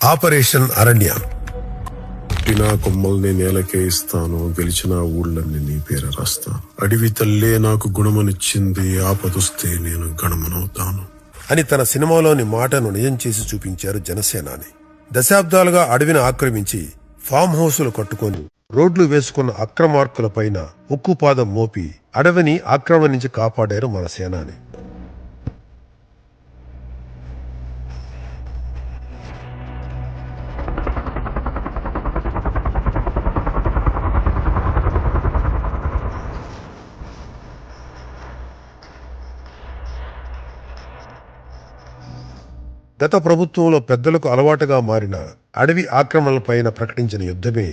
Operation అరణ్య. పుట్టిన కొమ్మల్ని నేలకే ఇస్తాను, గెలిచిన ఊళ్ళని నీ పేర రాస్తాను. అడవి తల్లే నాకు గుణమనిచ్చింది, ఆపదొస్తే నేను గణమనవుతాను అని తన సినిమాలోని మాటను నిజం చేసి చూపించారు జనసేనాని. దశాబ్దాలుగా అడవిని ఆక్రమించి ఫామ్ హౌసులు కట్టుకొని రోడ్లు వేసుకున్న అక్రమార్కులపైన ఉక్కుపాదం మోపి అడవిని ఆక్రమణ నుంచి కాపాడారు మన సేనాని. గత ప్రభుత్వంలో పెద్దలకు అలవాటుగా మారిన అడవి ఆక్రమణలపైన ప్రకటించిన యుద్ధమే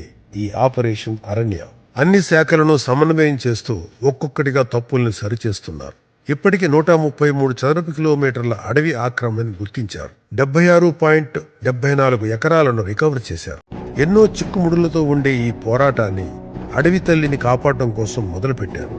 ఈ ఆపరేషన్ అరణ్య. అన్ని శాఖలను సమన్వయం చేస్తూ ఒక్కొక్కటిగా తప్పుల్ని సరిచేస్తున్నారు. ఇప్పటికి 133 చదరపు కిలోమీటర్ల అడవి ఆక్రమణని గుర్తించారు. 76.74 ఎకరాలను రికవర్ చేశారు. ఎన్నో చిక్కుముడులతో ఉండే ఈ పోరాటాన్ని అడవి తల్లిని కాపాడటం కోసం మొదలుపెట్టారు.